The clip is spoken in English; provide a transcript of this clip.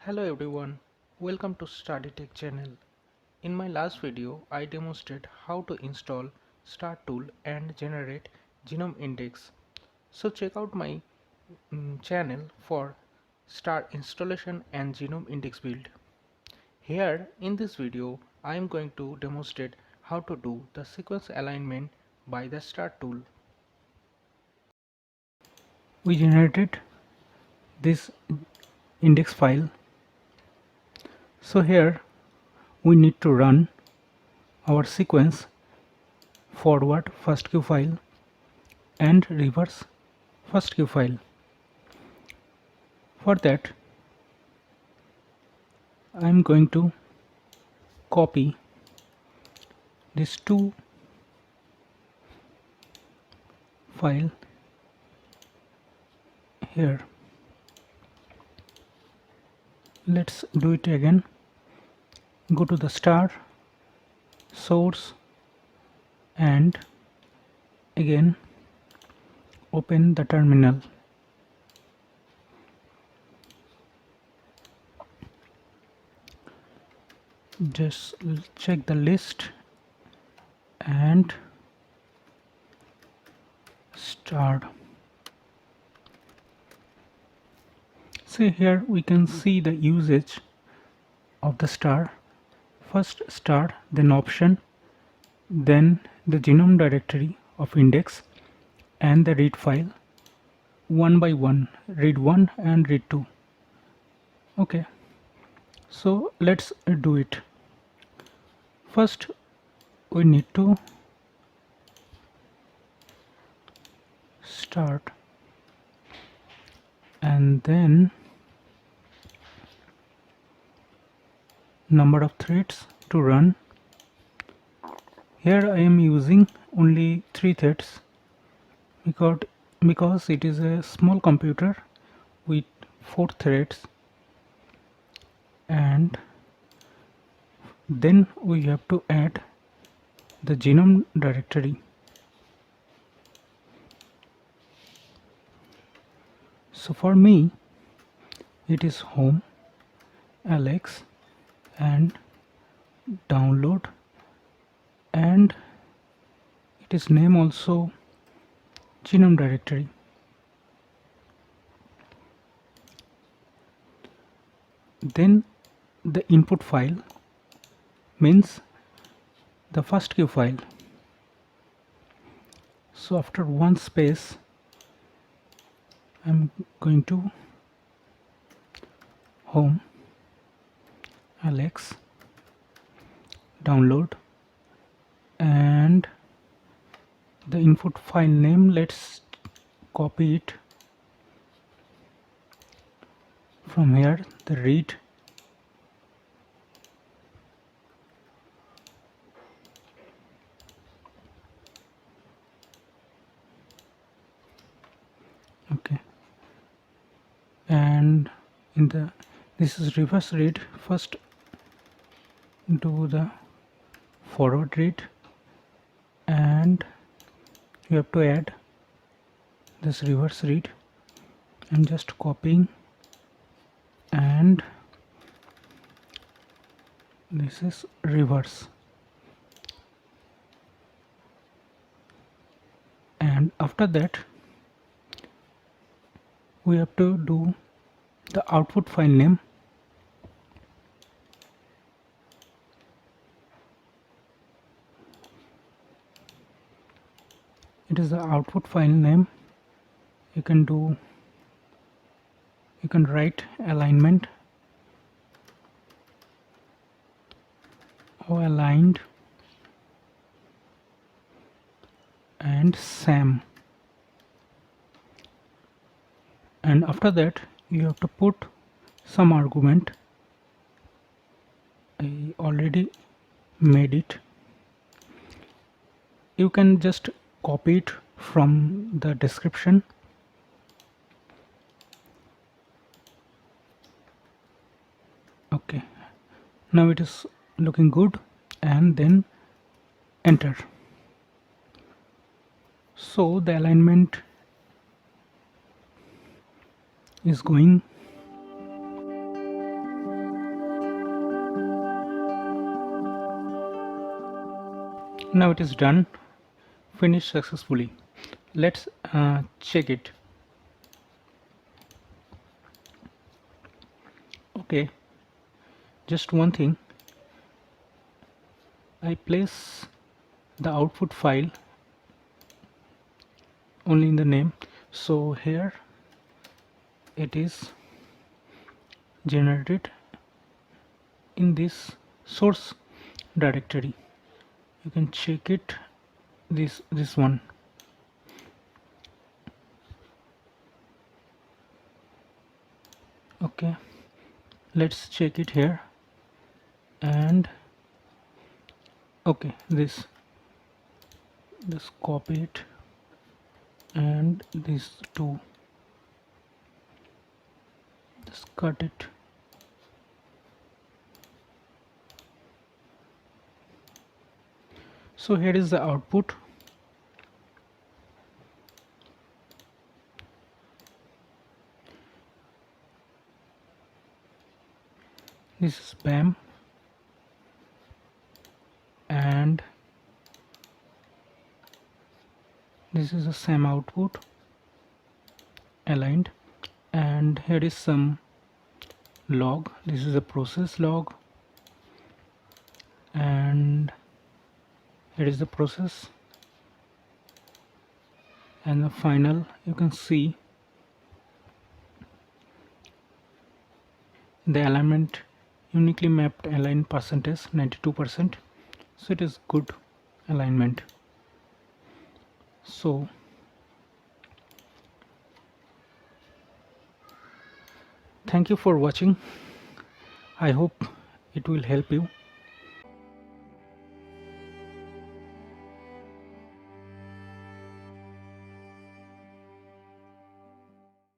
Hello everyone, welcome to Study Tech channel. In my last video, I demonstrated how to install star tool and generate genome index. So check out my channel for star installation and genome index build. Here in this video, I am going to demonstrate how to do the sequence alignment by the star tool. We generated this index file. So here we need to run our sequence forward Fastq file and reverse Fastq file. For that, I am going to copy these two files here. Let's do it again. Go to the star, source, and again open the terminal. Just check the list and start. See, here we can see the usage of the star. First star, then option, then the genome directory of index and the read file one by one, read 1 and read 2. Okay, so let's do it. First we need to start and then number of threads to run. Here I am using only 3 threads because it is a small computer with 4 threads, and then we have to add the genome directory. So for me it is home, Alex, and download, and it is name also genome directory. Then the input file means the Fastq file. So after one space I'm going to home, Alex, download, and the input file name, let's copy it from here, the read, okay, and in the this is reverse read. First do the forward read and you have to add this reverse read. I'm just copying, and this is reverse, and after that we have to do the output file name. It is the output file name. You can write alignment or aligned and SAM, and after that you have to put some argument. I already made it. You can just copy it from the description. Okay, now it is looking good, and then enter. So the alignment is going Now it is done, finished successfully. Let's check it. Okay, just one thing, I place the output file only in the name, so here it is generated in this source directory. You can check it, this one. Okay, let's check it here, and okay, this just copy it, and these two just cut it. So here is the output. This is BAM, and this is the same output aligned, and here is some log. This is a process log, and here is the process, and the final, you can see the alignment uniquely mapped align percentage 92%, so it is good alignment. So thank you for watching. I hope it will help you.